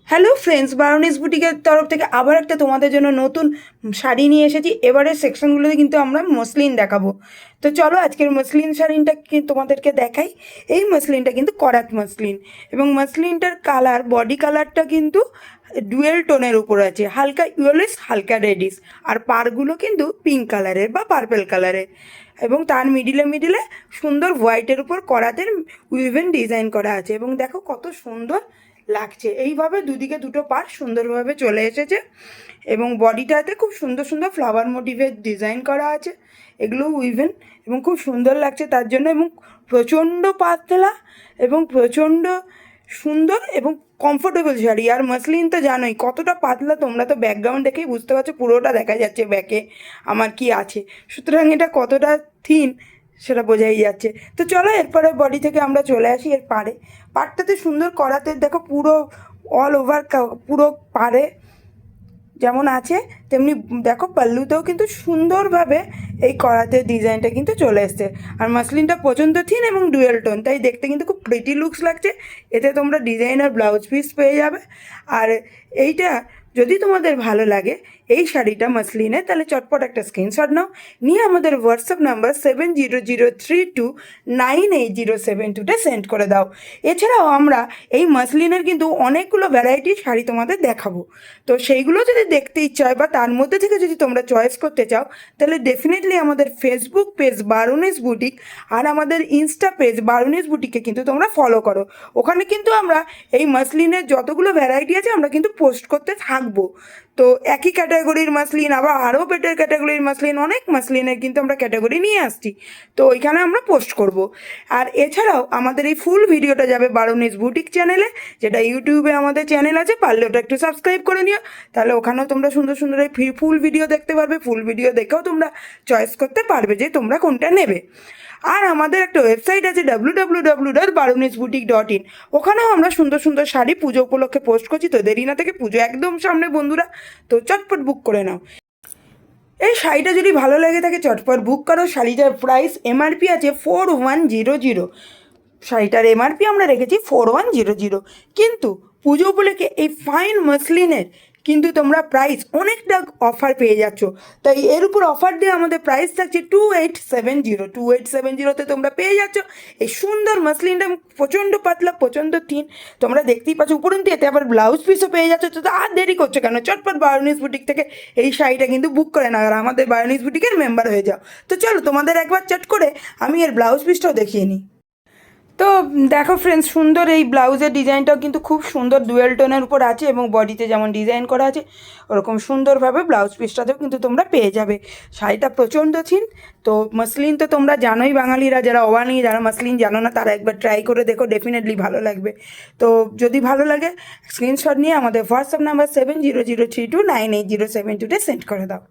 Hello friends, বারোনিস বুটিকের তরফ থেকে আবার একটা তোমাদের জন্য নতুন শাড়ি নিয়ে এসেছি। এবারের সেকশনগুলোতে কিন্তু আমরা মসলিন দেখাবো। তো চলো আজকের মসলিন শাড়িটা তোমাদেরকে দেখাই। এই মসলিনটা কিন্তু করাত মসলিন, এবং মসলিনটার কালার, বডি কালারটা কিন্তু ডুয়েল টোনের উপর আছে, হালকা ইয়েলোইশ হালকা রেডিশ, আর পাড়গুলো কিন্তু পিঙ্ক কালারের বা পার্পেল কালারের, এবং তার মিডিলে মিডিলে সুন্দর হোয়াইটের উপর করাতের উইভেন ডিজাইন করা আছে। এবং দেখো কত সুন্দর লাগছে, এইভাবে দুদিকে দুটো পার্ট সুন্দরভাবে চলে এসেছে, এবং বডিটাতে খুব সুন্দর সুন্দর ফ্লাওয়ার মোটিভের ডিজাইন করা আছে, এগুলো উইভেন, এবং খুব সুন্দর লাগছে তার জন্য। এবং প্রচণ্ড পাতলা এবং প্রচণ্ড সুন্দর এবং কমফোর্টেবল শাড়ি। আর মসলিন তো জানোই কতটা পাতলা, তোমরা তো ব্যাকগ্রাউন্ড দেখেই বুঝতে পারছো, পুরোটা দেখা যাচ্ছে ব্যাকে আমার কি আছে, সুতরাং এটা কতটা থিন সেটা বোঝাই যাচ্ছে। তো চলো এরপরে বডি থেকে আমরা চলে আসি এর পাড়টাতে সুন্দর করাতে, দেখো পুরো অল ওভার পুরো পাড়ে যেমন আছে তেমনি দেখো পাল্লুতেও কিন্তু সুন্দরভাবে এই করাতে ডিজাইনটা কিন্তু চলে এসছে। আর মাসলিনটা প্রচণ্ড থিন এবং ডুয়েল টোন, তাই দেখতে কিন্তু খুব প্রিটি লুকস লাগছে। এতে তোমরা ডিজাইনার ব্লাউজ পিস পেয়ে যাবে। আর এইটা যদি তোমাদের ভালো লাগে এই শাড়িটা মসলিনে, তাহলে চটপট একটা স্ক্রিনশট নাও, নিয়ে আমাদের হোয়াটসঅ্যাপ নাম্বার 7003298072 সেন্ড করে দাও। এছাড়াও আমরা এই মসলিনের কিন্তু অনেকগুলো ভ্যারাইটি শাড়ি তোমাদের দেখাবো, তো সেইগুলো যদি দেখতে ইচ্ছা হয় বা তার মধ্যে থেকে যদি তোমরা চয়েস করতে চাও, তাহলে ডেফিনেটলি আমাদের ফেসবুক পেজ বারোনিস বুটিক আর আমাদের ইনস্টা পেজ বারোনিস বুটিকে কিন্তু তোমরা ফলো করো। ওখানে কিন্তু আমরা এই মসলিনের যতগুলো ভ্যারাইটি আছে আমরা কিন্তু পোস্ট করতে থাকবো। তো একই ক্যাটাগরির মাসলিন, আবার আরও বেটার ক্যাটাগরির মাসলিন, অনেক মাসলিনের কিন্তু আমরা ক্যাটাগরি নিয়ে আসছি, তো ওইখানে আমরা পোস্ট করব। আর এছাড়াও আমাদের এই ফুল ভিডিওটা যাবে বারোনিস বুটিক চ্যানেলে, যেটা ইউটিউবে আমাদের চ্যানেল আছে, পারলে ওটা একটু সাবস্ক্রাইব করে নিও, তাহলে ওখানেও তোমরা সুন্দর সুন্দর এই ফুল ভিডিও দেখতে পারবে। ফুল ভিডিও দেখেও তোমরা চয়েস করতে পারবে যে তোমরা কোনটা নেবে। আর আমাদের একটা ওয়েবসাইট আছে www.baronisboutique.in, ওখানেও আমরা সুন্দর সুন্দর শাড়ি পুজো উপলক্ষে পোস্ট করছি। তো দেরি না থেকে, পুজো একদম সামনে বন্ধুরা, তো চটপট বুক করে নাও। এই শাড়িটা যদি ভালো লেগে থাকে চটপট বুক করো। শাড়িটার প্রাইস এমআরপি আছে 4100। শাড়িটার এমআরপি আমরা রেখেছি 4100, কিন্তু পুজো উপলক্ষে এই ফাইন মসলিনের কিন্তু তোমরা প্রাইস অনেকটা অফার পেয়ে যাচ্ছ। তাই এর উপর অফার দিয়ে আমাদের প্রাইস থাকছে 2870। তোমরা পেয়ে যাচ্ছ এই সুন্দর মসলিনটা, প্রচণ্ড পাতলা, প্রচণ্ড থিন, তোমরা দেখতেই পাচ্ছ। উপরন্তু এতে আবার ব্লাউজ পিসও পেয়ে যাচ্ছ। তো আর দেরি করছো কেন, চটপট বারোনিস বুটিক থেকে এই শাড়িটা কিন্তু বুক করে নাও আর আমাদের বারোনিস বুটিকের মেম্বার হয়ে যাও। তো চলো তোমাদের একবার চট করে আমি এর ব্লাউজ পিসটাও দেখিয়ে নিই। তো দেখো ফ্রেন্ডস, সুন্দর এই ব্লাউজের ডিজাইনটাও কিন্তু খুব সুন্দর ডুয়েল টোনের উপর আছে, এবং বডিতে যেমন ডিজাইন করা আছে ওরকম সুন্দরভাবে ব্লাউজ পিসটাতেও কিন্তু তোমরা পেয়ে যাবে। শাড়িটা প্রচণ্ড থিন। তো মসলিন তো তোমরা জানোই, বাঙালিরা যারা অবানি, যারা মসলিন জানো না, তারা একবার ট্রাই করে দেখো, ডেফিনেটলি ভালো লাগবে। তো যদি ভালো লাগে স্ক্রিনশট নিয়ে আমাদের হোয়াটসঅ্যাপ নাম্বার 7003298072 সেন্ড করে দাও।